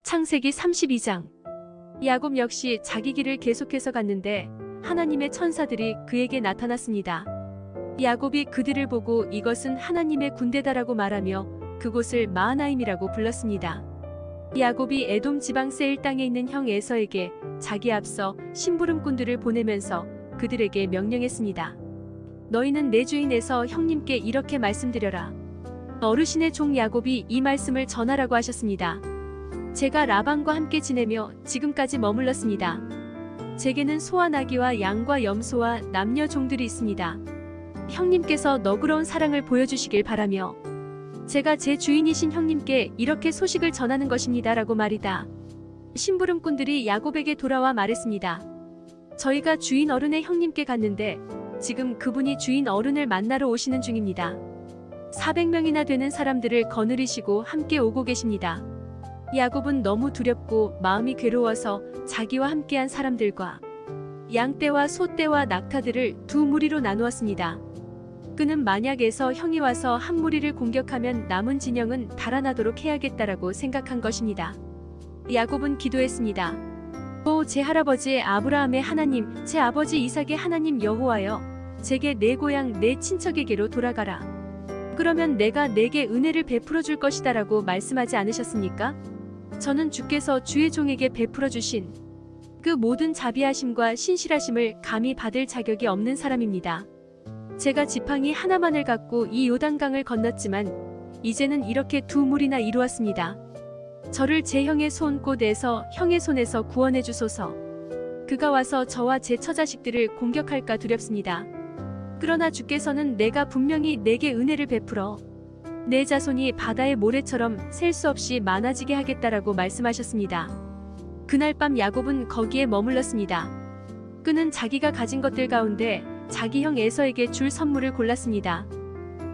창세기 32장. 야곱 역시 자기 길을 계속해서 갔는데 하나님의 천사들이 그에게 나타났습니다. 야곱이 그들을 보고 이것은 하나님의 군대다라고 말하며 그곳을 마하나임이라고 불렀습니다. 야곱이 에돔 지방 세일 땅에 있는 형 에서에게 자기 앞서 심부름꾼들을 보내면서 그들에게 명령했습니다. 너희는 내 주인에서 형님께 이렇게 말씀드려라. 어르신의 종 야곱이 이 말씀을 전하라고 하셨습니다. 제가 라반과 함께 지내며 지금까지 머물렀습니다. 제게는 소와 나귀와 양과 염소와 남녀 종들이 있습니다. 형님께서 너그러운 사랑을 보여주시길 바라며 제가 제 주인이신 형님께 이렇게 소식을 전하는 것입니다 라고 말이다. 심부름꾼들이 야곱에게 돌아와 말했습니다. 저희가 주인 어른의 형님께 갔는데 지금 그분이 주인 어른을 만나러 오시는 중입니다. 400명이나 되는 사람들을 거느리시고 함께 오고 계십니다. 야곱은 너무 두렵고 마음이 괴로워서 자기와 함께한 사람들과 양떼와 소떼와 낙타들을 두 무리로 나누었습니다. 그는 만약 에서 형이 와서 한 무리를 공격하면 남은 진영은 달아나도록 해야겠다라고 생각한 것입니다. 야곱은 기도했습니다. 오 제 할아버지 아브라함의 하나님, 제 아버지 이삭의 하나님 여호와여, 제게 내 고향 내 친척에게로 돌아가라. 그러면 내가 내게 은혜를 베풀어 줄 것이다라고 말씀하지 않으셨습니까? 저는 주께서 주의 종에게 베풀어 주신 그 모든 자비하심과 신실하심을 감히 받을 자격이 없는 사람입니다. 제가 지팡이 하나만을 갖고 이 요단강을 건넜지만 이제는 이렇게 두 무리나 이루었습니다. 저를 제 형의 손 곧에서 형의 손에서 구원해 주소서. 그가 와서 저와 제 처자식들을 공격할까 두렵습니다. 그러나 주께서는 내가 분명히 내게 은혜를 베풀어 내 자손이 바다의 모래처럼 셀 수 없이 많아지게 하겠다라고 말씀하셨습니다. 그날 밤 야곱은 거기에 머물렀습니다. 그는 자기가 가진 것들 가운데 자기 형 에서에게 줄 선물을 골랐습니다.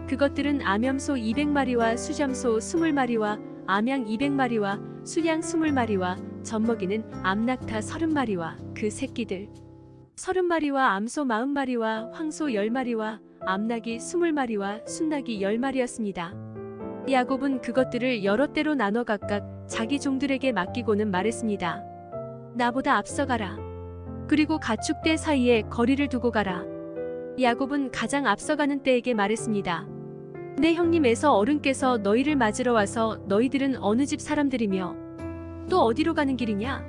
그것들은 암염소 200마리와 수잠소 20마리와 암양 200마리와 수양 20마리와 젖먹이는 암낙타 30마리와 그 새끼들 30마리와 암소 40마리와 황소 10마리와 암낙이 20마리와 순낙이 10마리였습니다. 야곱은 그것들을 여러 때로 나눠 각각 자기 종들에게 맡기고는 말했습니다. 나보다 앞서가라. 그리고 가축대 사이에 거리를 두고 가라. 야곱은 가장 앞서가는 때에게 말했습니다. 내 형님 에서 어른께서 너희를 맞으러 와서 너희들은 어느 집 사람들이며 또 어디로 가는 길이냐?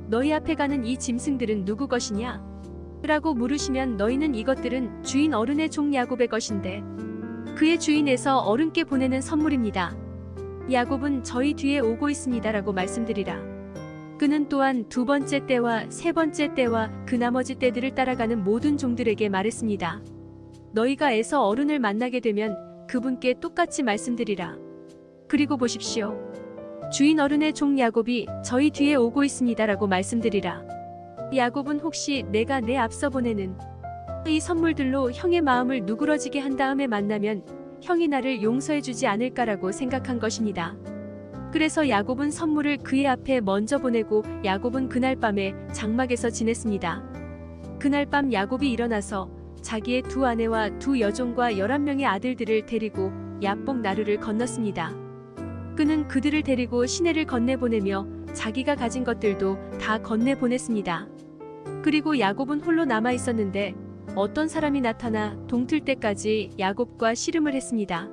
너희 앞에 가는 이 짐승들은 누구 것이냐? 라고 물으시면 너희는 이것들은 주인 어른의 종 야곱의 것인데 그의 주인에서 어른께 보내는 선물입니다. 야곱은 저희 뒤에 오고 있습니다 라고 말씀드리라. 그는 또한 두 번째 때와 세 번째 때와 그 나머지 때들을 따라가는 모든 종들에게 말했습니다. 너희가 에서 어른을 만나게 되면 그분께 똑같이 말씀드리라. 그리고 보십시오. 주인 어른의 종 야곱이 저희 뒤에 오고 있습니다 라고 말씀드리라. 야곱은 혹시 내가 내 앞서 보내는 이 선물들로 형의 마음을 누그러지게 한 다음에 만나면 형이 나를 용서해주지 않을까라고 생각한 것입니다. 그래서 야곱은 선물을 그의 앞에 먼저 보내고 야곱은 그날 밤에 장막에서 지냈습니다. 그날 밤 야곱이 일어나서 자기의 두 아내와 두 여종과 11명의 아들들을 데리고 야복 나루를 건넜습니다. 그는 그들을 데리고 시내를 건네보내며 자기가 가진 것들도 다 건네보냈습니다. 그리고 야곱은 홀로 남아 있었는데 어떤 사람이 나타나 동틀 때까지 야곱과 씨름을 했습니다.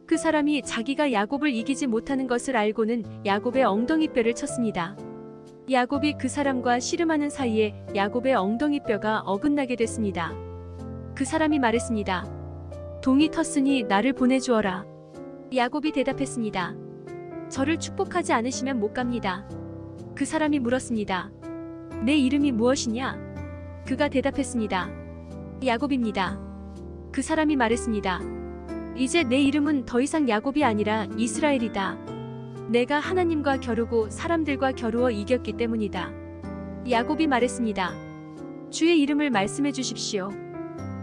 그 사람이 자기가 야곱을 이기지 못하는 것을 알고는 야곱의 엉덩이뼈를 쳤습니다. 야곱이 그 사람과 씨름하는 사이에 야곱의 엉덩이뼈가 어긋나게 됐습니다. 그 사람이 말했습니다. 동이 텄으니 나를 보내주어라. 야곱이 대답했습니다. 저를 축복하지 않으시면 못 갑니다. 그 사람이 물었습니다. 내 이름이 무엇이냐? 그가 대답했습니다. 야곱입니다. 그 사람이 말했습니다. 이제 내 이름은 더 이상 야곱이 아니라 이스라엘이다. 내가 하나님과 겨루고 사람들과 겨루어 이겼기 때문이다. 야곱이 말했습니다. 주의 이름을 말씀해 주십시오.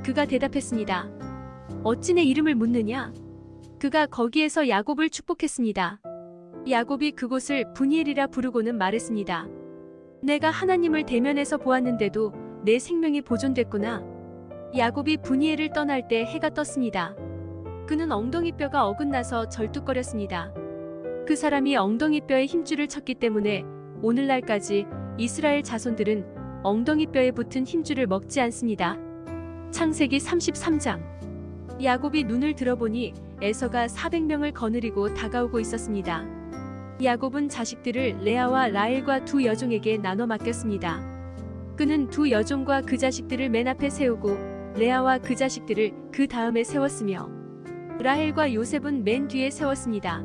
그가 대답했습니다. 어찌 내 이름을 묻느냐? 그가 거기에서 야곱을 축복했습니다. 야곱이 그곳을 브니엘이라 부르고는 말했습니다. 내가 하나님을 대면해서 보았는데도 내 생명이 보존됐구나. 야곱이 브니엘을 떠날 때 해가 떴습니다. 그는 엉덩이뼈가 어긋나서 절뚝거렸습니다. 그 사람이 엉덩이뼈에 힘줄을 쳤기 때문에 오늘날까지 이스라엘 자손들은 엉덩이뼈에 붙은 힘줄을 먹지 않습니다. 창세기 33장. 야곱이 눈을 들어보니 에서가 400명을 거느리고 다가오고 있었습니다. 야곱은 자식들을 레아와 라헬과 두 여종에게 나눠 맡겼습니다. 그는 두 여종과 그 자식들을 맨 앞에 세우고 레아와 그 자식들을 그 다음에 세웠으며 라헬과 요셉은 맨 뒤에 세웠습니다.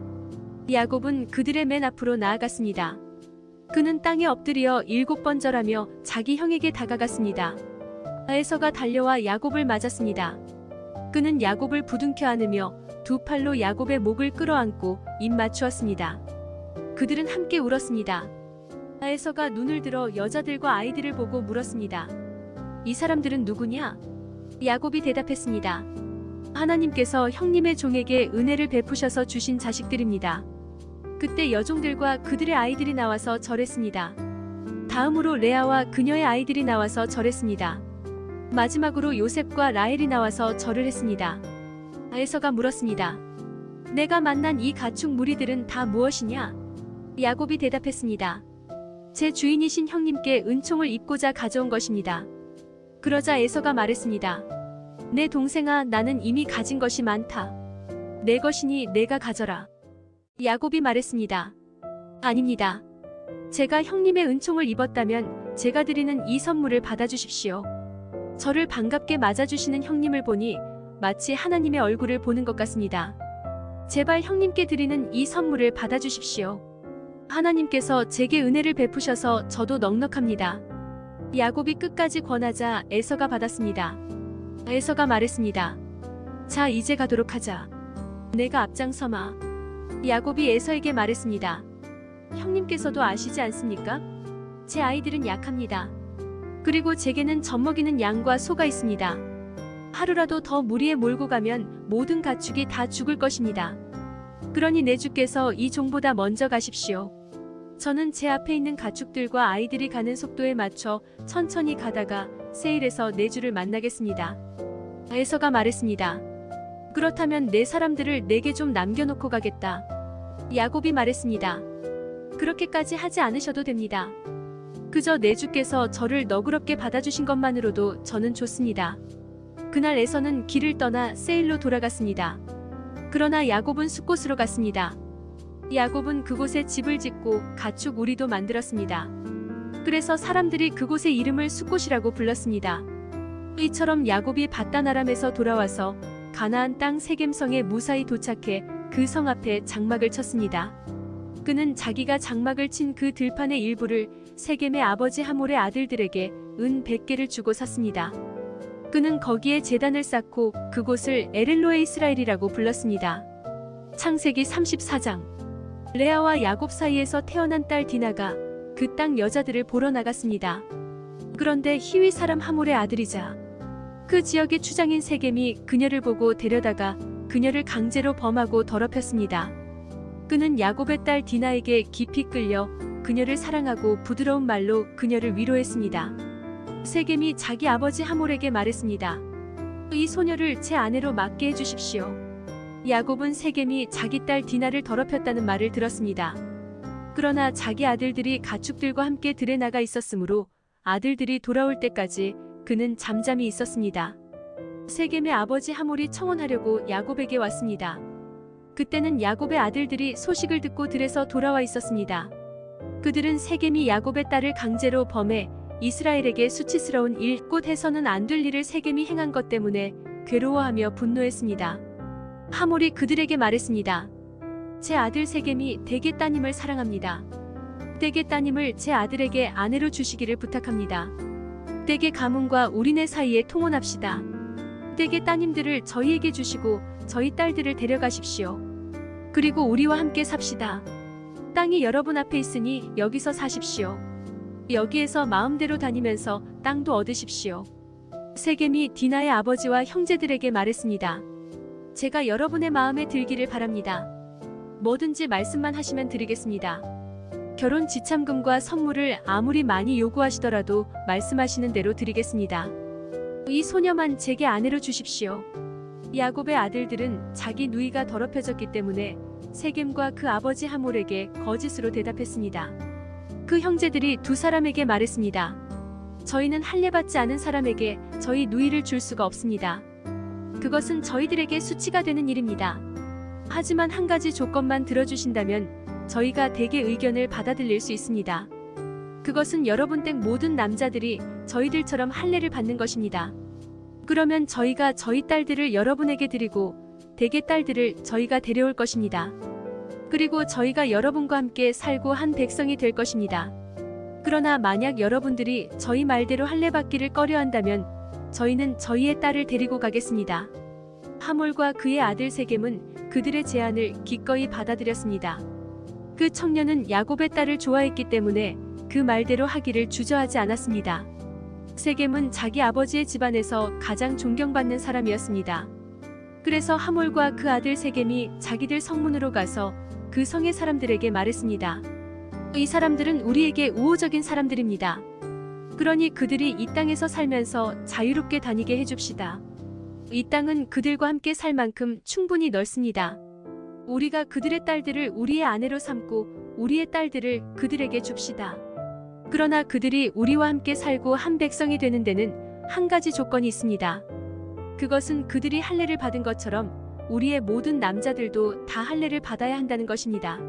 야곱은 그들의 맨 앞으로 나아갔습니다. 그는 땅에 엎드려 7번 절하며 자기 형에게 다가갔습니다. 에서가 달려와 야곱을 맞았습니다. 그는 야곱을 부둥켜 안으며 두 팔로 야곱의 목을 끌어안고 입 맞추었습니다. 그들은 함께 울었습니다. 에서가 눈을 들어 여자들과 아이들을 보고 물었습니다. 이 사람들은 누구냐? 야곱이 대답했습니다. 하나님께서 형님의 종에게 은혜를 베푸셔서 주신 자식들입니다. 그때 여종들과 그들의 아이들이 나와서 절했습니다. 다음으로 레아와 그녀의 아이들이 나와서 절했습니다. 마지막으로 요셉과 라헬이 나와서 절을 했습니다. 에서가 물었습니다. 내가 만난 이 가축 무리들은 다 무엇이냐? 야곱이 대답했습니다. 제 주인이신 형님께 은총을 입고자 가져온 것입니다. 그러자 에서가 말했습니다. 내 동생아, 나는 이미 가진 것이 많다. 내 것이니 내가 가져라. 야곱이 말했습니다. 아닙니다. 제가 형님의 은총을 입었다면 제가 드리는 이 선물을 받아주십시오. 저를 반갑게 맞아주시는 형님을 보니 마치 하나님의 얼굴을 보는 것 같습니다. 제발 형님께 드리는 이 선물을 받아주십시오. 하나님께서 제게 은혜를 베푸셔서 저도 넉넉합니다. 야곱이 끝까지 권하자 에서가 받았습니다. 에서가 말했습니다. 자, 이제 가도록 하자. 내가 앞장서마. 야곱이 에서에게 말했습니다. 형님께서도 아시지 않습니까? 제 아이들은 약합니다. 그리고 제게는 젖먹이는 양과 소가 있습니다. 하루라도 더 무리에 몰고 가면 모든 가축이 다 죽을 것입니다. 그러니 내 주께서 이 종보다 먼저 가십시오. 저는 제 앞에 있는 가축들과 아이들이 가는 속도에 맞춰 천천히 가다가 세일에서 내 주를 만나겠습니다. 에서가 말했습니다. 그렇다면 내 사람들을 내게 좀 남겨놓고 가겠다. 야곱이 말했습니다. 그렇게까지 하지 않으셔도 됩니다. 그저 내 주께서 저를 너그럽게 받아주신 것만으로도 저는 좋습니다. 그날 에서는 길을 떠나 세일로 돌아갔습니다. 그러나 야곱은 숫곳으로 갔습니다. 야곱은 그곳에 집을 짓고 가축 우리도 만들었습니다. 그래서 사람들이 그곳의 이름을 숫곳이라고 불렀습니다. 이처럼 야곱이 밧단 아람에서 돌아와서 가나안 땅 세겜성에 무사히 도착해 그 성 앞에 장막을 쳤습니다. 그는 자기가 장막을 친 그 들판의 일부를 세겜의 아버지 하몰의 아들들에게 은 100개를 주고 샀습니다. 그는 거기에 제단을 쌓고 그곳을 에렐로에 이스라엘이라고 불렀습니다. 창세기 34장. 레아와 야곱 사이에서 태어난 딸 디나가 그 땅 여자들을 보러 나갔습니다. 그런데 히위 사람 하몰의 아들이자 그 지역의 추장인 세겜이 그녀를 보고 데려다가 그녀를 강제로 범하고 더럽혔습니다. 그는 야곱의 딸 디나에게 깊이 끌려 그녀를 사랑하고 부드러운 말로 그녀를 위로했습니다. 세겜이 자기 아버지 하몰에게 말했습니다. 이 소녀를 제 아내로 맡게 해주십시오. 야곱은 세겜이 자기 딸 디나를 더럽혔다는 말을 들었습니다. 그러나 자기 아들들이 가축들과 함께 들에 나가 있었으므로 아들들이 돌아올 때까지 그는 잠잠히 있었습니다. 세겜의 아버지 하몰이 청혼하려고 야곱에게 왔습니다. 그때는 야곱의 아들들이 소식을 듣고 들에서 돌아와 있었습니다. 그들은 세겜이 야곱의 딸을 강제로 범해 이스라엘에게 수치스러운 일, 곧 해서는 안 될 일을 세겜이 행한 것 때문에 괴로워하며 분노했습니다. 하몰이 그들에게 말했습니다. 제 아들 세겜이 대개 따님을 사랑합니다. 대개 따님을 제 아들에게 아내로 주시기를 부탁합니다. 대개 가문과 우리네 사이에 통혼합시다. 대개 따님들을 저희에게 주시고 저희 딸들을 데려가십시오. 그리고 우리와 함께 삽시다. 땅이 여러분 앞에 있으니 여기서 사십시오. 여기에서 마음대로 다니면서 땅도 얻으십시오. 세겜이 디나의 아버지와 형제들에게 말했습니다. 제가 여러분의 마음에 들기를 바랍니다. 뭐든지 말씀만 하시면 드리겠습니다. 결혼 지참금과 선물을 아무리 많이 요구하시더라도 말씀하시는 대로 드리겠습니다. 이 소녀만 제게 아내로 주십시오. 야곱의 아들들은 자기 누이가 더럽혀졌기 때문에 세겜과 그 아버지 하몰에게 거짓으로 대답했습니다. 그 형제들이 두 사람에게 말했습니다. 저희는 할례받지 않은 사람에게 저희 누이를 줄 수가 없습니다. 그것은 저희들에게 수치가 되는 일입니다. 하지만 한 가지 조건만 들어주신다면 저희가 대개 의견을 받아들일 수 있습니다. 그것은 여러분 댁 모든 남자들이 저희들처럼 할례를 받는 것입니다. 그러면 저희가 저희 딸들을 여러분에게 드리고 대개 딸들을 저희가 데려올 것입니다. 그리고 저희가 여러분과 함께 살고 한 백성이 될 것입니다. 그러나 만약 여러분들이 저희 말대로 할례받기를 꺼려한다면 저희는 저희의 딸을 데리고 가겠습니다. 하몰과 그의 아들 세겜은 그들의 제안을 기꺼이 받아들였습니다. 그 청년은 야곱의 딸을 좋아했기 때문에 그 말대로 하기를 주저하지 않았습니다. 세겜은 자기 아버지의 집안에서 가장 존경받는 사람이었습니다. 그래서 하몰과 그 아들 세겜이 자기들 성문으로 가서 그 성의 사람들에게 말했습니다. 이 사람들은 우리에게 우호적인 사람들입니다. 그러니 그들이 이 땅에서 살면서 자유롭게 다니게 해줍시다. 이 땅은 그들과 함께 살 만큼 충분히 넓습니다. 우리가 그들의 딸들을 우리의 아내로 삼고 우리의 딸들을 그들에게 줍시다. 그러나 그들이 우리와 함께 살고 한 백성이 되는 데는 한 가지 조건이 있습니다. 그것은 그들이 할례를 받은 것처럼 우리의 모든 남자들도 다 할례를 받아야 한다는 것입니다.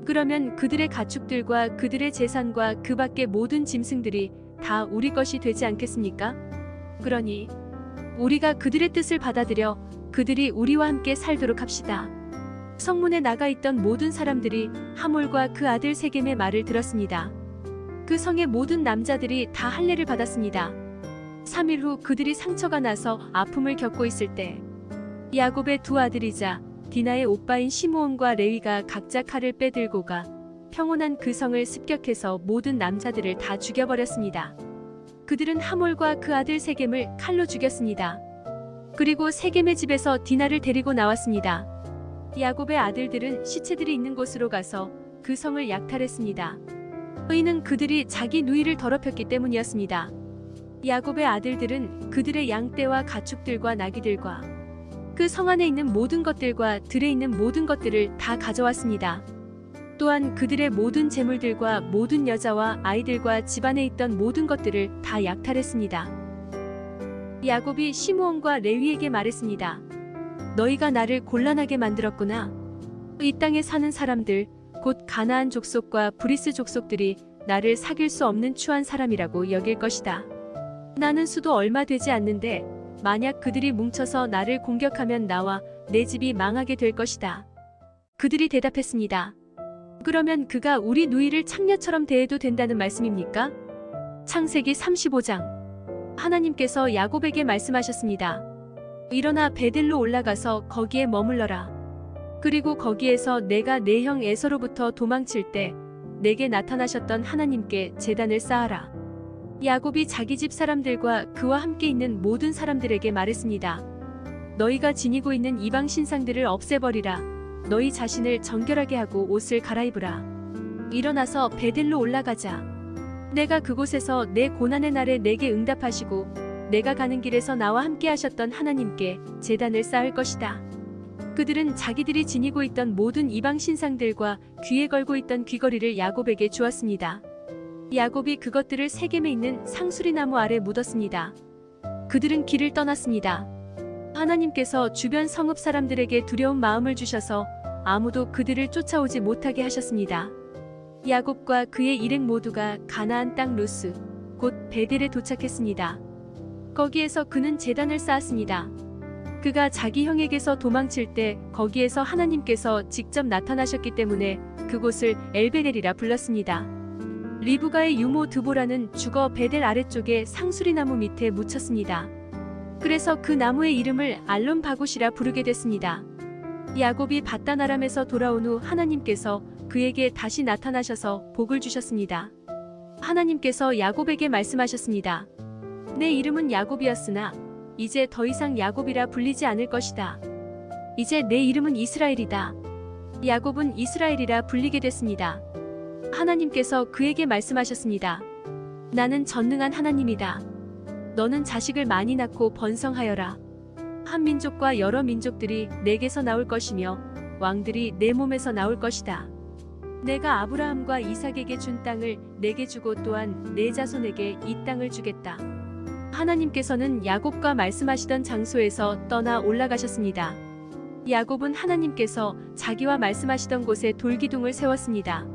그러면 그들의 가축들과 그들의 재산과 그 밖의 모든 짐승들이 다 우리 것이 되지 않겠습니까? 그러니 우리가 그들의 뜻을 받아들여 그들이 우리와 함께 살도록 합시다. 성문에 나가 있던 모든 사람들이 하몰과 그 아들 세겜의 말을 들었습니다. 그 성의 모든 남자들이 다 할례를 받았습니다. 3일 후 그들이 상처가 나서 아픔을 겪고 있을 때 야곱의 두 아들이자 디나의 오빠인 시므온과 레위가 각자 칼을 빼들고 가 평온한 그 성을 습격해서 모든 남자들을 다 죽여버렸습니다. 그들은 하몰과 그 아들 세겜을 칼로 죽였습니다. 그리고 세겜의 집에서 디나를 데리고 나왔습니다. 야곱의 아들들은 시체들이 있는 곳으로 가서 그 성을 약탈했습니다. 이는 그들이 자기 누이를 더럽혔기 때문이었습니다. 야곱의 아들들은 그들의 양떼와 가축들과 나귀들과 그 성 안에 있는 모든 것들과 들에 있는 모든 것들을 다 가져왔습니다. 또한 그들의 모든 재물들과 모든 여자와 아이들과 집안에 있던 모든 것들을 다 약탈했습니다. 야곱이 시므온과 레위에게 말했습니다. 너희가 나를 곤란하게 만들었구나. 이 땅에 사는 사람들, 곧 가나안 족속과 브리스 족속들이 나를 사귈 수 없는 추한 사람이라고 여길 것이다. 나는 수도 얼마 되지 않는데 만약 그들이 뭉쳐서 나를 공격하면 나와 내 집이 망하게 될 것이다. 그들이 대답했습니다. 그러면 그가 우리 누이를 창녀처럼 대해도 된다는 말씀입니까? 창세기 35장. 하나님께서 야곱에게 말씀하셨습니다. 일어나 베델로 올라가서 거기에 머물러라. 그리고 거기에서 내가 내 형 에서로부터 도망칠 때 내게 나타나셨던 하나님께 제단을 쌓아라. 야곱이 자기 집 사람들과 그와 함께 있는 모든 사람들에게 말했습니다. 너희가 지니고 있는 이방 신상들을 없애버리라. 너희 자신을 정결하게 하고 옷을 갈아입으라. 일어나서 베델로 올라가자. 내가 그곳에서 내 고난의 날에 내게 응답하시고 내가 가는 길에서 나와 함께 하셨던 하나님께 제단을 쌓을 것이다. 그들은 자기들이 지니고 있던 모든 이방 신상들과 귀에 걸고 있던 귀걸이를 야곱에게 주었습니다. 야곱이 그것들을 세겜에 있는 상수리 나무 아래 묻었습니다. 그들은 길을 떠났습니다. 하나님께서 주변 성읍 사람들에게 두려운 마음을 주셔서 아무도 그들을 쫓아오지 못하게 하셨습니다. 야곱과 그의 일행 모두가 가나안 땅 루스, 곧 베델에 도착했습니다. 거기에서 그는 제단을 쌓았습니다. 그가 자기 형에게서 도망칠 때 거기에서 하나님께서 직접 나타나셨기 때문에 그곳을 엘베델이라 불렀습니다. 리브가의 유모 드보라는 죽어 베델 아래쪽에 상수리 나무 밑에 묻혔습니다. 그래서 그 나무의 이름을 알론 바굿이라 부르게 됐습니다. 야곱이 밧단 아람에서 돌아온 후 하나님께서 그에게 다시 나타나셔서 복을 주셨습니다. 하나님께서 야곱에게 말씀하셨습니다. 내 이름은 야곱이었으나 이제 더 이상 야곱이라 불리지 않을 것이다. 이제 내 이름은 이스라엘이다. 야곱은 이스라엘이라 불리게 됐습니다. 하나님께서 그에게 말씀하셨습니다. 나는 전능한 하나님이다. 너는 자식을 많이 낳고 번성하여라. 한 민족과 여러 민족들이 내게서 나올 것이며 왕들이 내 몸에서 나올 것이다. 내가 아브라함과 이삭에게 준 땅을 내게 주고 또한 내 자손에게 이 땅을 주겠다. 하나님께서는 야곱과 말씀하시던 장소에서 떠나 올라가셨습니다. 야곱은 하나님께서 자기와 말씀하시던 곳에 돌기둥을 세웠습니다.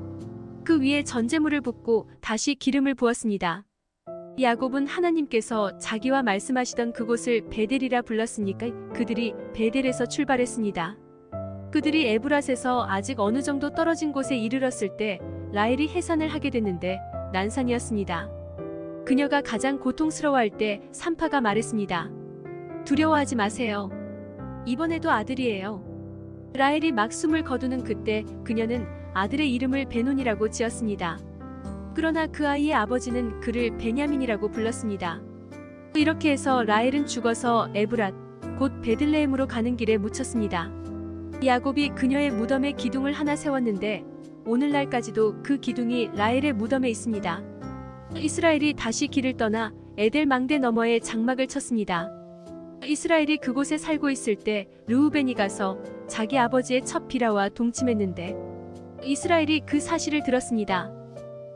그 위에 전제물을 붓고 다시 기름을 부었습니다. 야곱은 하나님께서 자기와 말씀하시던 그곳을 베델이라 불렀으니까 그들이 베델에서 출발했습니다. 그들이 에브랏에서 아직 어느 정도 떨어진 곳에 이르렀을 때 라헬이 해산을 하게 됐는데 난산이었습니다. 그녀가 가장 고통스러워할 때 산파가 말했습니다. 두려워하지 마세요. 이번에도 아들이에요. 라헬이 막 숨을 거두는 그때 그녀는 아들의 이름을 베논이라고 지었습니다. 그러나 그 아이의 아버지는 그를 베냐민이라고 불렀습니다. 이렇게 해서 라헬은 죽어서 에브랏, 곧 베들레헴으로 가는 길에 묻혔습니다. 야곱이 그녀의 무덤에 기둥을 하나 세웠는데 오늘날까지도 그 기둥이 라헬의 무덤에 있습니다. 이스라엘이 다시 길을 떠나 에델 망대 너머에 장막을 쳤습니다. 이스라엘이 그곳에 살고 있을 때 르우벤이 가서 자기 아버지의 첫 비라와 동침했는데 이스라엘이 그 사실을 들었습니다.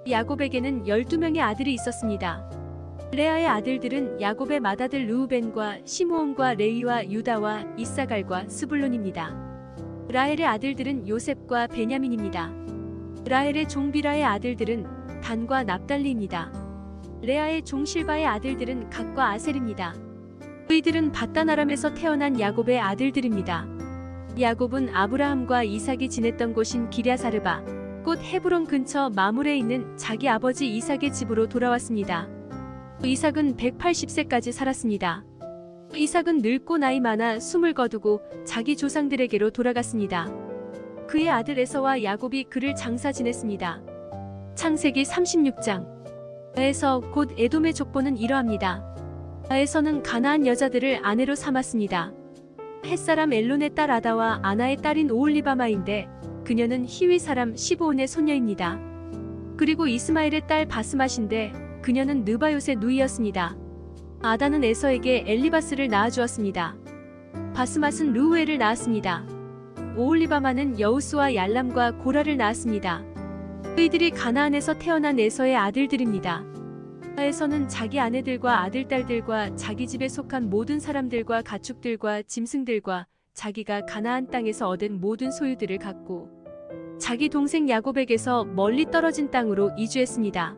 야곱에게는 12명의 아들이 있었습니다. 레아의 아들들은 야곱의 맏아들 르우벤과 시므온과 레위와 유다와 이사갈과 스불론입니다. 라헬의 아들들은 요셉과 베냐민입니다. 라헬의 종 비라의 아들들은 단과 납달리입니다. 레아의 종 실바의 아들들은 갓과 아셀입니다. 이들은 밧단 아람에서 태어난 야곱의 아들들입니다. 야곱은 아브라함과 이삭이 지냈던 곳인 기랴사르바, 곧 헤브론 근처 마물에 있는 자기 아버지 이삭의 집으로 돌아왔습니다. 이삭은 180세까지 살았습니다. 이삭은 늙고 나이 많아 숨을 거두고 자기 조상들에게로 돌아갔습니다. 그의 아들 에서와 야곱이 그를 장사 지냈습니다. 창세기 36장. 에서 곧 에돔의 족보는 이러합니다. 에서는 가나안 여자들을 아내로 삼았습니다. 햇사람 엘론의 딸 아다와 아나의 딸인 오홀리바마인데 그녀는 히위 사람 시브온의 소녀입니다. 그리고 이스마엘의 딸 바스맛인데 그녀는 느바요의 누이였습니다. 아다는 에서에게 엘리바스를 낳아주었습니다. 바스맛은 르우엘을 낳았습니다. 오홀리바마는 여우스와 얄람과 고라를 낳았습니다. 이들이 가나안에서 태어난 에서의 아들들입니다. 에서는 자기 아내들과 아들딸들과 자기 집에 속한 모든 사람들과 가축들과 짐승들과 자기가 가나안 땅에서 얻은 모든 소유들을 갖고 자기 동생 야곱에게서 멀리 떨어진 땅으로 이주했습니다.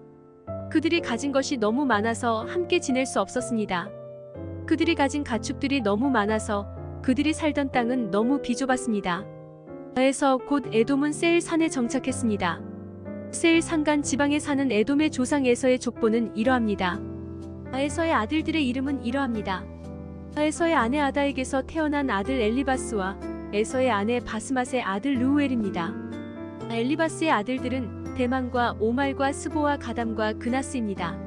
그들이 가진 것이 너무 많아서 함께 지낼 수 없었습니다. 그들이 가진 가축들이 너무 많아서 그들이 살던 땅은 너무 비좁았습니다. 에서 곧 에돔은 세일 산에 정착했습니다. 세일 산간 지방에 사는 에돔의 조상 에서의 족보는 이러합니다. 에서의 아들들의 이름은 이러합니다. 에서의 아내 아다에게서 태어난 아들 엘리바스와 에서의 아내 바스맛의 아들 르우엘입니다. 엘리바스의 아들들은 대만과 오말과 스보와 가담과 그나스입니다.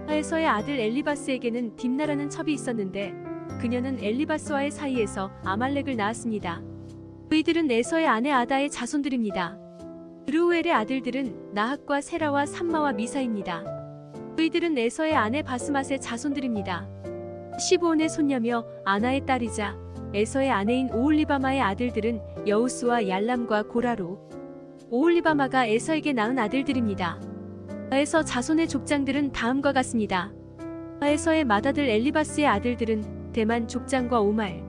에서의 아들 엘리바스에게는 딥나라는 첩이 있었는데 그녀는 엘리바스와의 사이에서 아말렉을 낳았습니다. 이들은 에서의 아내 아다의 자손들입니다. 르우엘의 아들들은 나학과 세라와 삼마와 미사입니다. 이들은 에서의 아내 바스맛의 자손들입니다. 시브온의 손녀며 아나의 딸이자 에서의 아내인 오홀리바마의 아들들은 여우스와 얄람과 고라로 오홀리바마가 에서에게 낳은 아들들입니다. 에서 자손의 족장들은 다음과 같습니다. 에서의 맏아들 엘리바스의 아들들은 대만 족장과 오말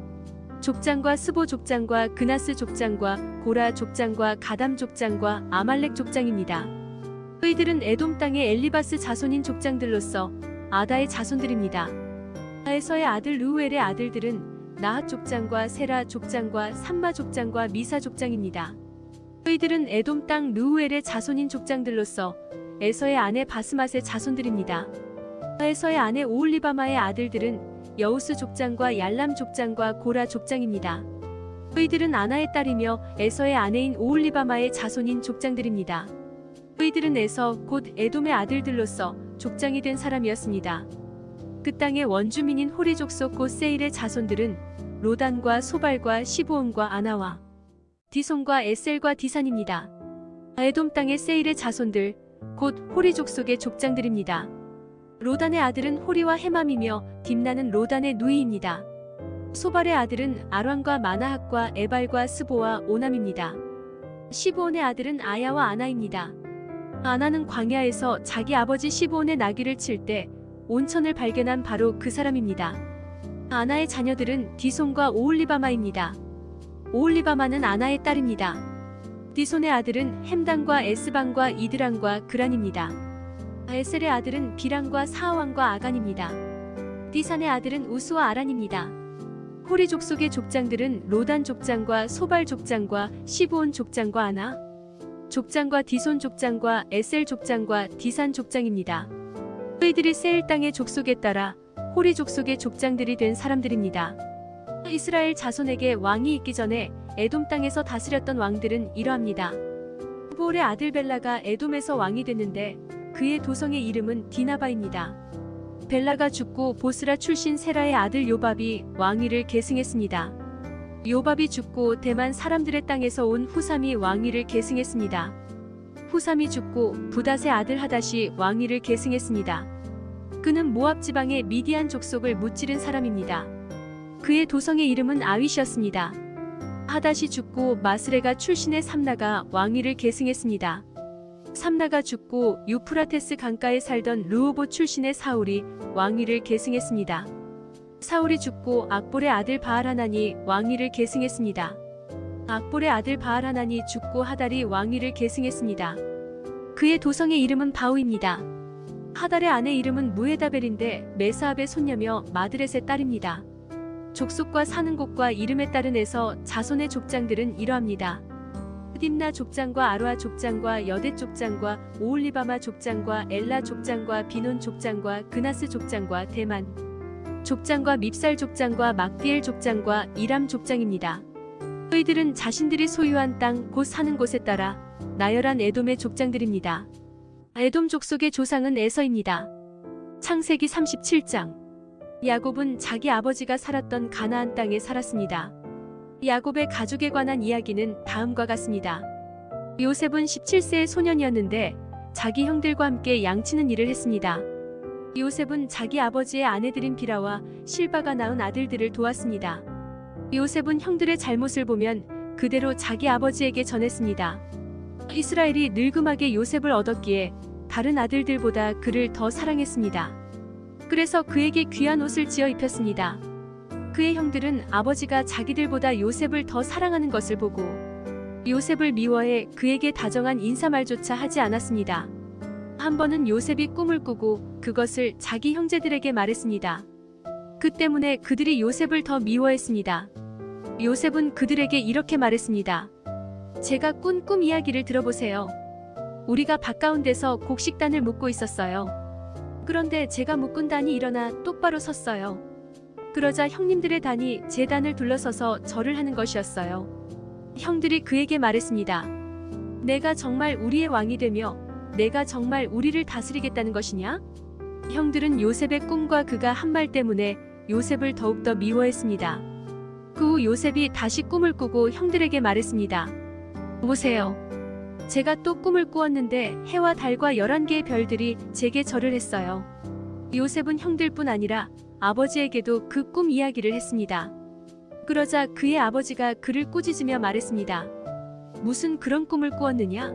족장과 스보 족장과 그나스 족장과 고라 족장과 가담 족장과 아말렉 족장입니다. 이들은 에돔 땅의 엘리바스 자손인 족장들로서 아다의 자손들입니다. 에서의 아들 르우엘의 아들들은 나핫 족장과 세라 족장과 삼마 족장과 미사 족장입니다. 이들은 에돔 땅 르우엘의 자손인 족장들로서 에서의 아내 바스맛의 자손들입니다. 에서의 아내 오홀리바마의 아들들은 여우스 족장과 얄람 족장과 고라 족장입니다. 이들은 아나의 딸이며 에서의 아내인 오홀리바마의 자손인 족장들입니다. 이들은 에서 곧 에돔의 아들들로서 족장이 된 사람이었습니다. 그 땅의 원주민인 호리 족속 곧 세일의 자손들은 로단과 소발과 시브온과 아나와 디손과 에셀과 디산입니다. 에돔 땅의 세일의 자손들 곧 호리 족속의 족장들입니다. 로단의 아들은 호리와 헤맘이며 딥나는 로단의 누이입니다. 소발의 아들은 아란과 마나핫과 에발과 스보와 오남입니다. 시브온의 아들은 아야와 아나입니다. 아나는 광야에서 자기 아버지 시브온의 나귀를 칠 때 온천을 발견한 바로 그 사람입니다. 아나의 자녀들은 디손과 오홀리바마입니다. 오홀리바마는 아나의 딸입니다. 디손의 아들은 햄단과 에스방과 이드랑과 그란입니다. 에셀의 아들은 비랑과 사하왕과 아간입니다. 디산의 아들은 우스와 아란입니다. 호리 족속의 족장들은 로단 족장과 소발 족장과 시브온 족장과 아나 족장과 디손 족장과 에셀 족장과 디산 족장입니다. 그들이 세일 땅의 족속에 따라 호리 족속의 족장들이 된 사람들입니다. 이스라엘 자손에게 왕이 있기 전에 에돔 땅에서 다스렸던 왕들은 이러합니다. 부올의 아들 벨라가 에돔에서 왕이 됐는데 그의 도성의 이름은 디나바입니다. 벨라가 죽고 보스라 출신 세라의 아들 요밥이 왕위를 계승했습니다. 요밥이 죽고 대만 사람들의 땅에서 온 후삼이 왕위를 계승했습니다. 후삼이 죽고 부닷의 아들 하닷이 왕위를 계승했습니다. 그는 모압 지방의 미디안 족속을 무찌른 사람입니다. 그의 도성의 이름은 아윗이었습니다. 하닷이 죽고 마스레가 출신의 삼나가 왕위를 계승했습니다. 삼나가 죽고 유프라테스 강가에 살던 르호보 출신의 사울이 왕위를 계승했습니다. 사울이 죽고 악볼의 아들 바알하나니 왕위를 계승했습니다. 악볼의 아들 바알하나니 죽고 하달이 왕위를 계승했습니다. 그의 도성의 이름은 바우입니다. 하달의 아내 이름은 무에다벨인데 메사압의 손녀며 마드렛의 딸입니다. 족속과 사는 곳과 이름에 따른 에서 자손의 족장들은 이러합니다. 딥나 족장과 아루아 족장과 여대 족장과 오홀리바마 족장과 엘라 족장과 비논 족장과 그나스 족장과 대만 족장과 밉살 족장과 막디엘 족장과 이람 족장입니다. 그들은 자신들이 소유한 땅 곧 사는 곳에 따라 나열한 에돔의 족장들입니다. 에돔 족속의 조상은 에서입니다. 창세기 37장. 야곱은 자기 아버지가 살았던 가나안 땅에 살았습니다. 야곱의 가족에 관한 이야기는 다음과 같습니다. 요셉은 17세의 소년이었는데 자기 형들과 함께 양치는 일을 했습니다. 요셉은 자기 아버지의 아내들인 비라와 실바가 낳은 아들들을 도왔습니다. 요셉은 형들의 잘못을 보면 그대로 자기 아버지에게 전했습니다. 이스라엘이 늙음하게 요셉을 얻었기에 다른 아들들보다 그를 더 사랑했습니다. 그래서 그에게 귀한 옷을 지어 입혔습니다. 그의 형들은 아버지가 자기들보다 요셉을 더 사랑하는 것을 보고 요셉을 미워해 그에게 다정한 인사말조차 하지 않았습니다. 한 번은 요셉이 꿈을 꾸고 그것을 자기 형제들에게 말했습니다. 그 때문에 그들이 요셉을 더 미워했습니다. 요셉은 그들에게 이렇게 말했습니다. 제가 꾼 꿈 이야기를 들어보세요. 우리가 밭가운데서 곡식단을 묶고 있었어요. 그런데 제가 묶은 단이 일어나 똑바로 섰어요. 그러자 형님들의 단이 제 단을 둘러서서 절을 하는 것이었어요. 형들이 그에게 말했습니다. 내가 정말 우리의 왕이 되며 내가 정말 우리를 다스리겠다는 것이냐? 형들은 요셉의 꿈과 그가 한 말 때문에 요셉을 더욱더 미워했습니다. 그 후 요셉이 다시 꿈을 꾸고 형들에게 말했습니다. 보세요. 제가 또 꿈을 꾸었는데 해와 달과 11개의 별들이 제게 절을 했어요. 요셉은 형들뿐 아니라 아버지에게도 그 꿈 이야기를 했습니다. 그러자 그의 아버지가 그를 꾸짖으며 말했습니다. 무슨 그런 꿈을 꾸었느냐?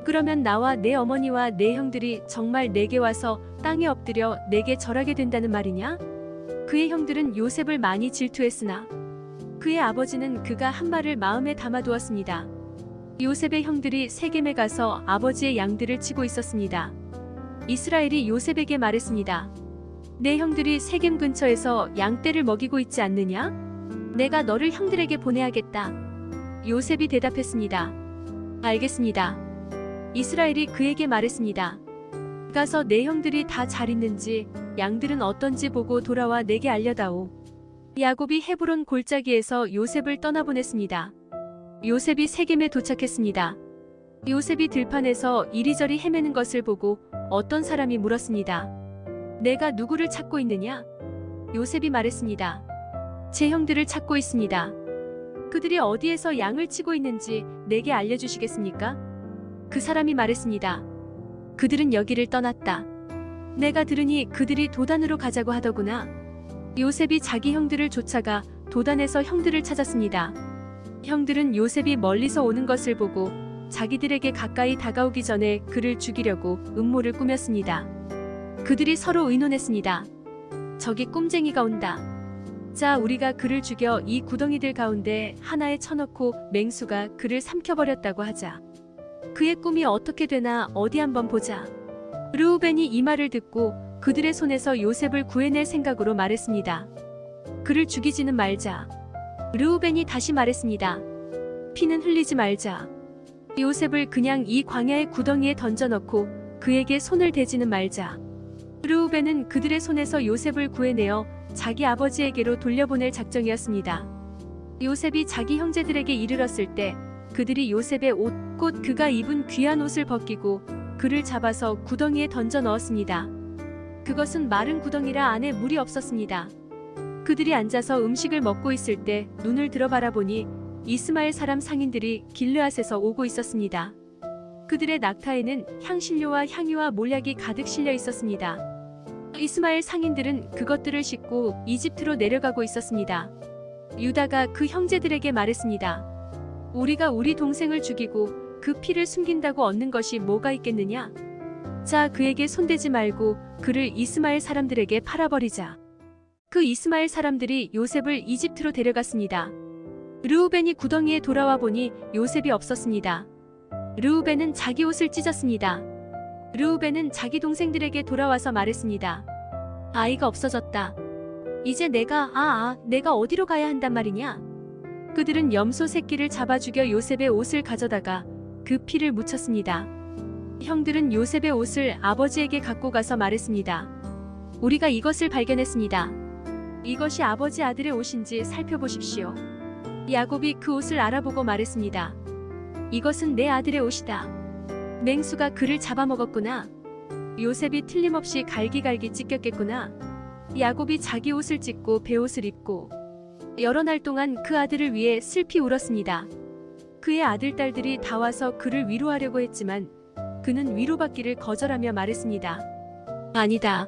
그러면 나와 내 어머니와 내 형들이 정말 내게 와서 땅에 엎드려 내게 절하게 된다는 말이냐? 그의 형들은 요셉을 많이 질투했으나 그의 아버지는 그가 한 말을 마음에 담아두었습니다. 요셉의 형들이 세겜에 가서 아버지의 양들을 치고 있었습니다. 이스라엘이 요셉에게 말했습니다. 내 형들이 세겜 근처에서 양떼를 먹이고 있지 않느냐? 내가 너를 형들에게 보내야겠다. 요셉이 대답했습니다. 알겠습니다. 이스라엘이 그에게 말했습니다. 가서 내 형들이 다 잘 있는지 양들은 어떤지 보고 돌아와 내게 알려다오. 야곱이 헤브론 골짜기에서 요셉을 떠나보냈습니다. 요셉이 세겜에 도착했습니다. 요셉이 들판에서 이리저리 헤매는 것을 보고 어떤 사람이 물었습니다. 내가 누구를 찾고 있느냐? 요셉이 말했습니다. 제 형들을 찾고 있습니다. 그들이 어디에서 양을 치고 있는지 내게 알려주시겠습니까? 그 사람이 말했습니다. 그들은 여기를 떠났다. 내가 들으니 그들이 도단으로 가자고 하더구나. 요셉이 자기 형들을 쫓아가 도단에서 형들을 찾았습니다. 형들은 요셉이 멀리서 오는 것을 보고 자기들에게 가까이 다가오기 전에 그를 죽이려고 음모를 꾸몄습니다. 그들이 서로 의논했습니다. 저기 꼼쟁이가 온다. 자, 우리가 그를 죽여 이 구덩이들 가운데 하나에 쳐넣고 맹수가 그를 삼켜버렸다고 하자. 그의 꿈이 어떻게 되나 어디 한번 보자. 르우벤이 이 말을 듣고 그들의 손에서 요셉을 구해낼 생각으로 말했습니다. 그를 죽이지는 말자. 르우벤이 다시 말했습니다. 피는 흘리지 말자. 요셉을 그냥 이 광야의 구덩이에 던져넣고 그에게 손을 대지는 말자. 르우벤은 그들의 손에서 요셉을 구해내어 자기 아버지에게로 돌려보낼 작정이었습니다. 요셉이 자기 형제들에게 이르렀을 때 그들이 요셉의 옷, 곧 그가 입은 귀한 옷을 벗기고 그를 잡아서 구덩이에 던져 넣었습니다. 그것은 마른 구덩이라 안에 물이 없었습니다. 그들이 앉아서 음식을 먹고 있을 때 눈을 들어 바라보니 이스마엘 사람 상인들이 길르앗에서 오고 있었습니다. 그들의 낙타에는 향신료와 향유와 몰약이 가득 실려 있었습니다. 이스마엘 상인들은 그것들을 싣고 이집트로 내려가고 있었습니다. 유다가 그 형제들에게 말했습니다. 우리가 우리 동생을 죽이고 그 피를 숨긴다고 얻는 것이 뭐가 있겠느냐? 자, 그에게 손대지 말고 그를 이스마엘 사람들에게 팔아버리자. 그 이스마엘 사람들이 요셉을 이집트로 데려갔습니다. 르우벤이 구덩이에 돌아와 보니 요셉이 없었습니다. 르우벤은 자기 옷을 찢었습니다. 르우벤은 자기 동생들에게 돌아와서 말했습니다. 아이가 없어졌다. 이제 내가 어디로 가야 한단 말이냐? 그들은 염소 새끼를 잡아 죽여 요셉의 옷을 가져다가 그 피를 묻혔습니다. 형들은 요셉의 옷을 아버지에게 갖고 가서 말했습니다. 우리가 이것을 발견했습니다. 이것이 아버지 아들의 옷인지 살펴보십시오. 야곱이 그 옷을 알아보고 말했습니다. 이것은 내 아들의 옷이다. 맹수가 그를 잡아먹었구나. 요셉이 틀림없이 갈기갈기 찢겼겠구나. 야곱이 자기 옷을 찢고 베옷을 입고 여러 날 동안 그 아들을 위해 슬피 울었습니다. 그의 아들딸들이 다 와서 그를 위로하려고 했지만 그는 위로받기를 거절하며 말했습니다. 아니다.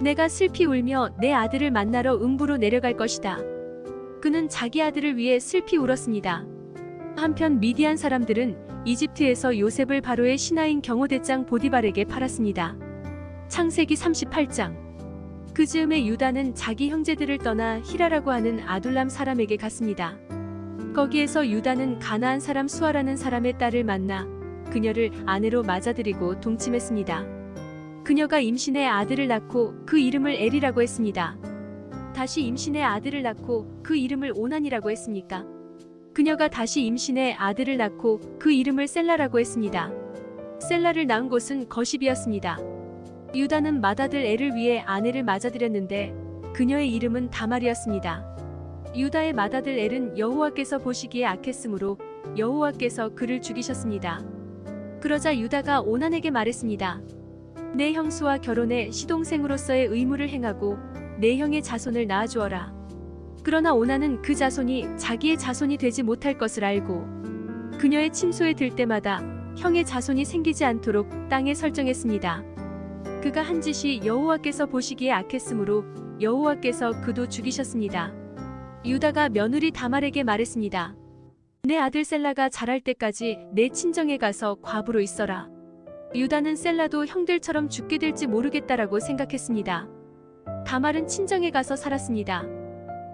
내가 슬피 울며 내 아들을 만나러 음부로 내려갈 것이다. 그는 자기 아들을 위해 슬피 울었습니다. 한편 미디안 사람들은 이집트에서 요셉을 바로의 신하인 경호대장 보디발에게 팔았습니다. 창세기 38장. 그 즈음에 유다는 자기 형제들을 떠나 히라라고 하는 아둘람 사람에게 갔습니다. 거기에서 유다는 가나안 사람 수아라는 사람의 딸을 만나 그녀를 아내로 맞아들이고 동침했습니다. 그녀가 임신해 아들을 낳고 그 이름을 엘이라고 했습니다. 다시 임신해 아들을 낳고 그 이름을 오난이라고 했습니까? 그녀가 다시 임신해 아들을 낳고 그 이름을 셀라라고 했습니다. 셀라를 낳은 곳은 거십이었습니다. 유다는 맏아들 엘을 위해 아내를 맞아들였는데 그녀의 이름은 다말이었습니다. 유다의 맏아들 엘은 여호와께서 보시기에 악했으므로 여호와께서 그를 죽이셨습니다. 그러자 유다가 오난에게 말했습니다. 내 형수와 결혼해 시동생으로서의 의무를 행하고 내 형의 자손을 낳아주어라. 그러나 오난은 그 자손이 자기의 자손이 되지 못할 것을 알고 그녀의 침소에 들 때마다 형의 자손이 생기지 않도록 땅에 설정했습니다. 그가 한 짓이 여호와께서 보시기에 악했으므로 여호와께서 그도 죽이셨습니다. 유다가 며느리 다말에게 말했습니다. 내 아들 셀라가 자랄 때까지 내 친정에 가서 과부로 있어라. 유다는 셀라도 형들처럼 죽게 될지 모르겠다라고 생각했습니다. 다말은 친정에 가서 살았습니다.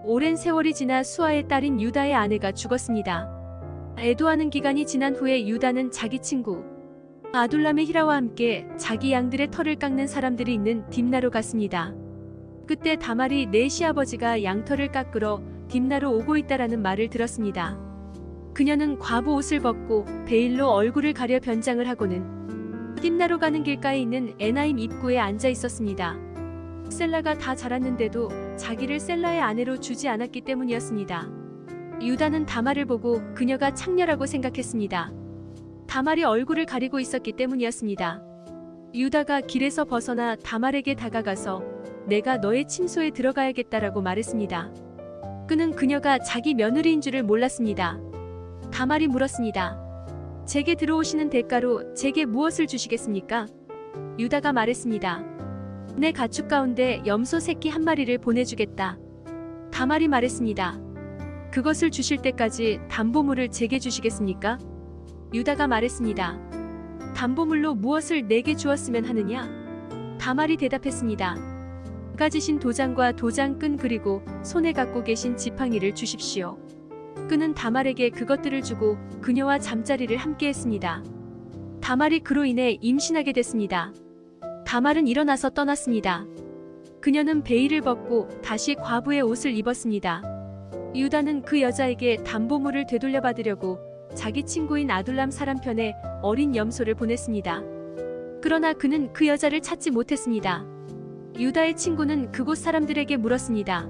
오랜 세월이 지나 수아의 딸인 유다의 아내가 죽었습니다. 애도하는 기간이 지난 후에 유다는 자기 친구 아둘람의 히라와 함께 자기 양들의 털을 깎는 사람들이 있는 딥나로 갔습니다. 그때 다말이 내 시아버지가 양털을 깎으러 딥나로 오고 있다라는 말을 들었습니다. 그녀는 과부 옷을 벗고 베일로 얼굴을 가려 변장을 하고는 딥나로 가는 길가에 있는 에나임 입구에 앉아 있었습니다. 셀라가 다 자랐는데도 자기를 셀라의 아내로 주지 않았기 때문이었습니다. 유다는 다말을 보고 그녀가 창녀라고 생각했습니다. 다말이 얼굴을 가리고 있었기 때문이었습니다. 유다가 길에서 벗어나 다말에게 다가가서 내가 너의 침소에 들어가야겠다라고 말했습니다. 그는 그녀가 자기 며느리인 줄을 몰랐습니다. 다말이 물었습니다. 제게 들어오시는 대가로 제게 무엇을 주시겠습니까? 유다가 말했습니다. 내 가축 가운데 염소 새끼 한 마리를 보내주겠다. 다말이 말했습니다. 그것을 주실 때까지 담보물을 제게 주시겠습니까? 유다가 말했습니다. 담보물로 무엇을 내게 주었으면 하느냐? 다말이 대답했습니다. 가지신 도장과 도장끈 그리고 손에 갖고 계신 지팡이를 주십시오. 끈은 다말에게 그것들을 주고 그녀와 잠자리를 함께 했습니다. 다말이 그로 인해 임신하게 됐습니다. 다말은 일어나서 떠났습니다. 그녀는 베일을 벗고 다시 과부의 옷을 입었습니다. 유다는 그 여자에게 담보물을 되돌려받으려고 자기 친구인 아둘람 사람 편에 어린 염소를 보냈습니다. 그러나 그는 그 여자를 찾지 못했습니다. 유다의 친구는 그곳 사람들에게 물었습니다.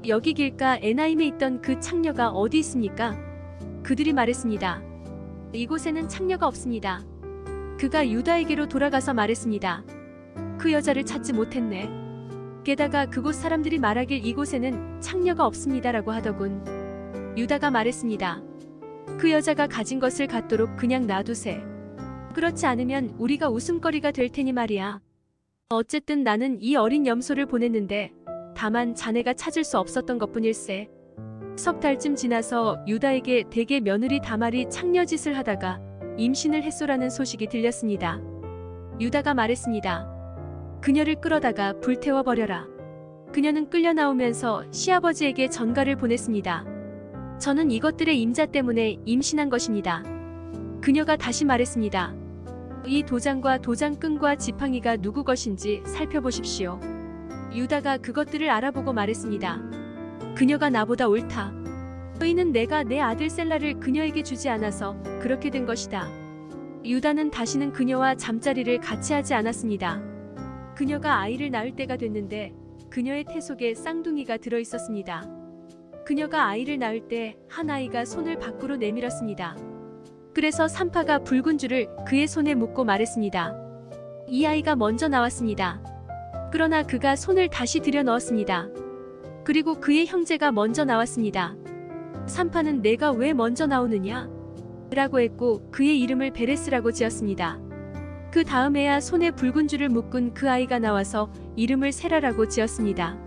여기 길가 에나임에 있던 그 창녀가 어디 있습니까? 그들이 말했습니다. 이곳에는 창녀가 없습니다. 그가 유다에게로 돌아가서 말했습니다. 그 여자를 찾지 못했네. 게다가 그곳 사람들이 말하길 이곳에는 창녀가 없습니다라고 하더군. 유다가 말했습니다. 그 여자가 가진 것을 갖도록 그냥 놔두세. 그렇지 않으면 우리가 웃음거리가 될 테니 말이야. 어쨌든 나는 이 어린 염소를 보냈는데 다만 자네가 찾을 수 없었던 것뿐일세. 석 달쯤 지나서 유다에게 대개 며느리 다말이 창녀짓을 하다가 임신을 했소라는 소식이 들렸습니다. 유다가 말했습니다. 그녀를 끌어다가 불태워버려라. 그녀는 끌려 나오면서 시아버지에게 전가를 보냈습니다. 저는 이것들의 임자 때문에 임신한 것입니다. 그녀가 다시 말했습니다. 이 도장과 도장끈과 지팡이가 누구 것인지 살펴보십시오. 유다가 그것들을 알아보고 말했습니다. 그녀가 나보다 옳다. 이는 내가 내 아들 셀라를 그녀에게 주지 않아서 그렇게 된 것이다. 유다는 다시는 그녀와 잠자리를 같이 하지 않았습니다. 그녀가 아이를 낳을 때가 됐는데 그녀의 태 속에 쌍둥이가 들어있었습니다. 그녀가 아이를 낳을 때 한 아이가 손을 밖으로 내밀었습니다. 그래서 산파가 붉은 줄을 그의 손에 묶고 말했습니다. 이 아이가 먼저 나왔습니다. 그러나 그가 손을 다시 들여 넣었습니다. 그리고 그의 형제가 먼저 나왔습니다. 산파는 내가 왜 먼저 나오느냐? 라고 했고 그의 이름을 베레스라고 지었습니다. 그 다음에야 손에 붉은 줄을 묶은 그 아이가 나와서 이름을 세라라고 지었습니다.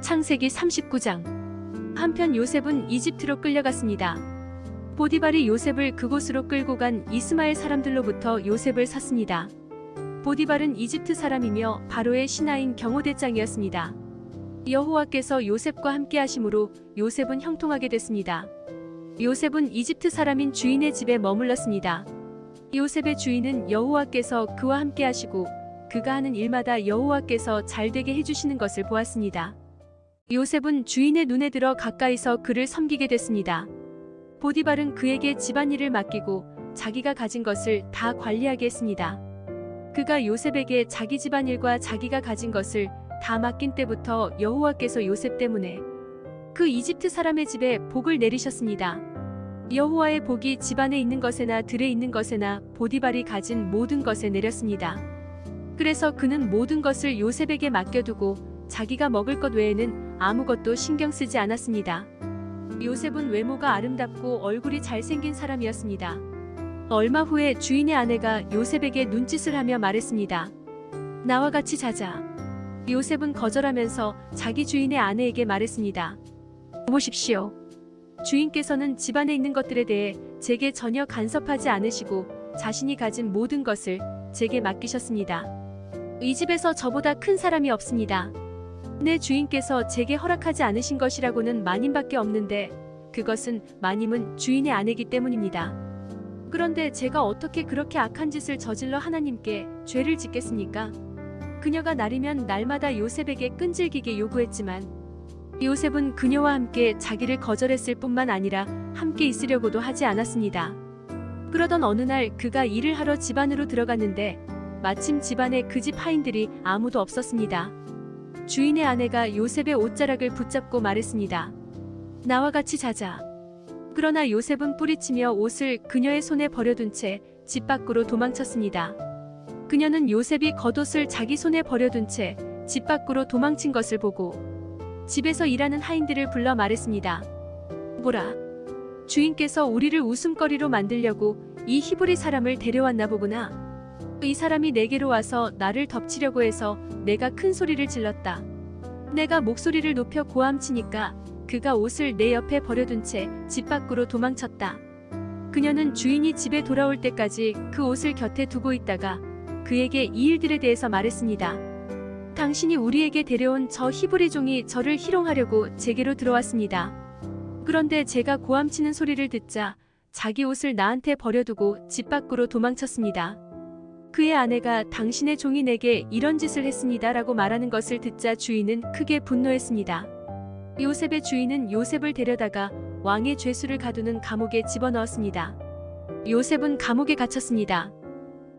창세기 39장. 한편 요셉은 이집트로 끌려갔습니다. 보디발이 요셉을 그곳으로 끌고 간 이스마엘 사람들로부터 요셉을 샀습니다. 보디발은 이집트 사람이며 바로의 신하인 경호대장이었습니다. 여호와께서 요셉과 함께 하심으로 요셉은 형통하게 됐습니다. 요셉은 이집트 사람인 주인의 집에 머물렀습니다. 요셉의 주인은 여호와께서 그와 함께 하시고 그가 하는 일마다 여호와께서 잘되게 해주시는 것을 보았습니다. 요셉은 주인의 눈에 들어 가까이서 그를 섬기게 됐습니다. 보디발은 그에게 집안일을 맡기고 자기가 가진 것을 다 관리하게 했습니다. 그가 요셉에게 자기 집안일과 자기가 가진 것을 다 맡긴 때부터 여호와께서 요셉 때문에 그 이집트 사람의 집에 복을 내리셨습니다. 여호와의 복이 집안에 있는 것에나 들에 있는 것에나 보디발이 가진 모든 것에 내렸습니다. 그래서 그는 모든 것을 요셉에게 맡겨두고 자기가 먹을 것 외에는 아무것도 신경 쓰지 않았습니다. 요셉은 외모가 아름답고 얼굴이 잘생긴 사람이었습니다. 얼마 후에 주인의 아내가 요셉에게 눈짓을 하며 말했습니다. 나와 같이 자자. 요셉은 거절하면서 자기 주인의 아내에게 말했습니다. 보십시오. 주인께서는 집안에 있는 것들에 대해 제게 전혀 간섭하지 않으시고 자신이 가진 모든 것을 제게 맡기셨습니다. 이 집에서 저보다 큰 사람이 없습니다. 내 주인께서 제게 허락하지 않으신 것이라고는 마님밖에 없는데 그것은 마님은 주인의 아내이기 때문입니다. 그런데 제가 어떻게 그렇게 악한 짓을 저질러 하나님께 죄를 짓겠습니까? 그녀가 날이면 날마다 요셉에게 끈질기게 요구했지만 요셉은 그녀와 함께 자기를 거절했을 뿐만 아니라 함께 있으려고도 하지 않았습니다. 그러던 어느 날 그가 일을 하러 집 안으로 들어갔는데 마침 집안에 그 집 하인들이 아무도 없었습니다. 주인의 아내가 요셉의 옷자락을 붙잡고 말했습니다. 나와 같이 자자. 그러나 요셉은 뿌리치며 옷을 그녀의 손에 버려둔 채 집 밖으로 도망쳤습니다. 그녀는 요셉이 겉옷을 자기 손에 버려둔 채 집 밖으로 도망친 것을 보고 집에서 일하는 하인들을 불러 말했습니다. 보라, 주인께서 우리를 웃음거리로 만들려고 이 히브리 사람을 데려왔나 보구나. 이 사람이 내게로 와서 나를 덮치려고 해서 내가 큰 소리를 질렀다. 내가 목소리를 높여 고함치니까 그가 옷을 내 옆에 버려둔 채 집 밖으로 도망쳤다. 그녀는 주인이 집에 돌아올 때까지 그 옷을 곁에 두고 있다가 그에게 이 일들에 대해서 말했습니다. 당신이 우리에게 데려온 저 히브리 종이 저를 희롱하려고 제게로 들어왔습니다. 그런데 제가 고함치는 소리를 듣자 자기 옷을 나한테 버려두고 집 밖으로 도망쳤습니다. 그의 아내가 당신의 종이 내게 이런 짓을 했습니다 라고 말하는 것을 듣자 주인은 크게 분노했습니다. 요셉의 주인은 요셉을 데려다가 왕의 죄수를 가두는 감옥에 집어넣었습니다. 요셉은 감옥에 갇혔습니다.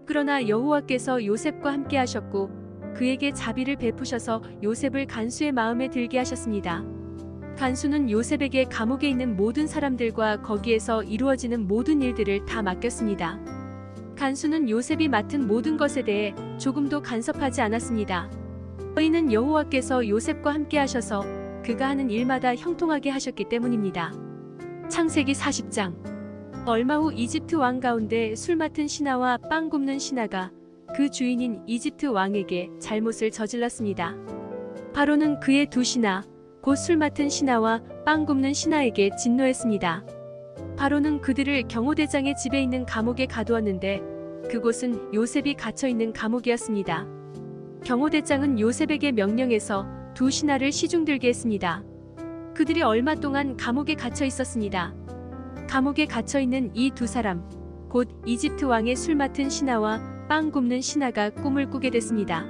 그러나 여호와께서 요셉과 함께 하셨고 그에게 자비를 베푸셔서 요셉을 간수의 마음에 들게 하셨습니다. 간수는 요셉에게 감옥에 있는 모든 사람들과 거기에서 이루어지는 모든 일들을 다 맡겼습니다. 간수는 요셉이 맡은 모든 것에 대해 조금도 간섭하지 않았습니다. 이는 여호와께서 요셉과 함께 하셔서 그가 하는 일마다 형통하게 하셨기 때문입니다. 창세기 40장. 얼마 후 이집트 왕 가운데 술 맡은 신하와 빵 굽는 신하가 그 주인인 이집트 왕에게 잘못을 저질렀습니다. 바로는 그의 두 신하, 곧 술 맡은 신하와 빵 굽는 신하에게 진노했습니다. 바로는 그들을 경호대장의 집에 있는 감옥에 가두었는데 그곳은 요셉이 갇혀있는 감옥이었습니다. 경호대장은 요셉에게 명령해서 두 신하를 시중들게 했습니다. 그들이 얼마 동안 감옥에 갇혀 있었습니다. 감옥에 갇혀 있는 이 두 사람, 곧 이집트 왕의 술 맡은 신하와 빵 굽는 신하가 꿈을 꾸게 됐습니다.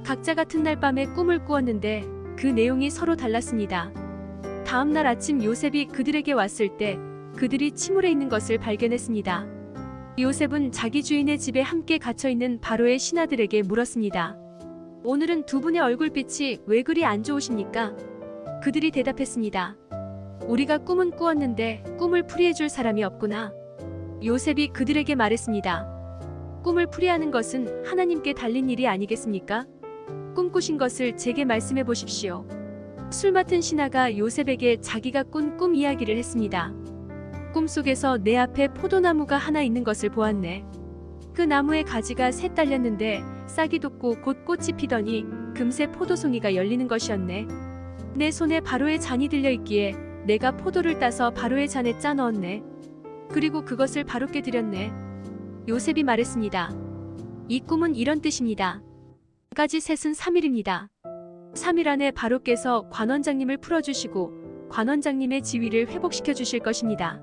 각자 같은 날 밤에 꿈을 꾸었는데 그 내용이 서로 달랐습니다. 다음 날 아침 요셉이 그들에게 왔을 때 그들이 침울해 있는 것을 발견했습니다. 요셉은 자기 주인의 집에 함께 갇혀 있는 바로의 신하들에게 물었습니다. 오늘은 두 분의 얼굴빛이 왜 그리 안 좋으십니까? 그들이 대답했습니다. 우리가 꿈은 꾸었는데 꿈을 풀이해줄 사람이 없구나. 요셉이 그들에게 말했습니다. 꿈을 풀이하는 것은 하나님께 달린 일이 아니겠습니까? 꿈꾸신 것을 제게 말씀해 보십시오. 술 맡은 신하가 요셉에게 자기가 꾼 꿈 이야기를 했습니다. 꿈속에서 내 앞에 포도나무가 하나 있는 것을 보았네. 그 나무에 가지가 셋 달렸는데 싹이 돋고 곧 꽃이 피더니 금세 포도송이가 열리는 것이었네. 내 손에 바로의 잔이 들려 있기에 내가 포도를 따서 바로의 잔에 짜 넣었네. 그리고 그것을 바로께 드렸네. 요셉이 말했습니다. 이 꿈은 이런 뜻입니다. 까지 셋은 3일입니다. 3일 안에 바로께서 관원장님을 풀어주시고 관원장님의 지위를 회복시켜 주실 것입니다.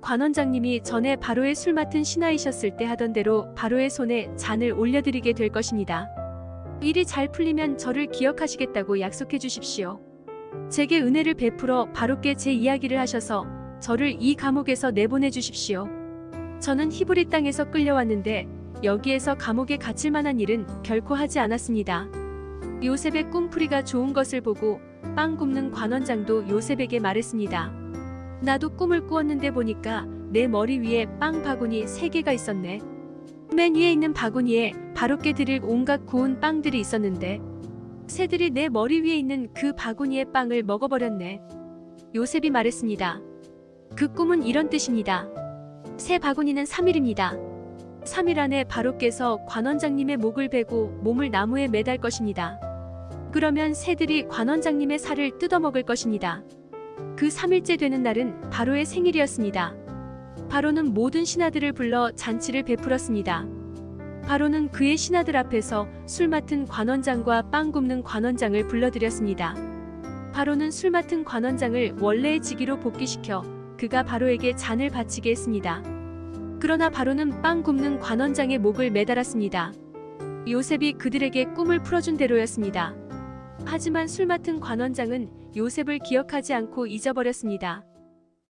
관원장님이 전에 바로의 술 맡은 신하이셨을 때 하던 대로 바로의 손에 잔을 올려드리게 될 것입니다. 일이 잘 풀리면 저를 기억하시겠다고 약속해 주십시오. 제게 은혜를 베풀어 바로께 제 이야기를 하셔서 저를 이 감옥에서 내보내 주십시오. 저는 히브리 땅에서 끌려왔는데 여기에서 감옥에 갇힐 만한 일은 결코 하지 않았습니다. 요셉의 꿈풀이가 좋은 것을 보고 빵 굽는 관원장도 요셉에게 말했습니다. 나도 꿈을 꾸었는데 보니까 내 머리 위에 빵 바구니 3개가 있었네. 맨 위에 있는 바구니에 바로께 드릴 온갖 구운 빵들이 있었는데 새들이 내 머리 위에 있는 그 바구니의 빵을 먹어버렸네. 요셉이 말했습니다. 그 꿈은 이런 뜻입니다. 새 바구니는 3일입니다. 3일 안에 바로께서 관원장님의 목을 베고 몸을 나무에 매달 것입니다. 그러면 새들이 관원장님의 살을 뜯어먹을 것입니다. 그 3일째 되는 날은 바로의 생일이었습니다. 바로는 모든 신하들을 불러 잔치를 베풀었습니다. 바로는 그의 신하들 앞에서 술 맡은 관원장과 빵 굽는 관원장을 불러들였습니다. 바로는 술 맡은 관원장을 원래의 직위로 복귀시켜 그가 바로에게 잔을 바치게 했습니다. 그러나 바로는 빵 굽는 관원장의 목을 매달았습니다. 요셉이 그들에게 꿈을 풀어준 대로였습니다. 하지만 술 맡은 관원장은 요셉을 기억하지 않고 잊어버렸습니다.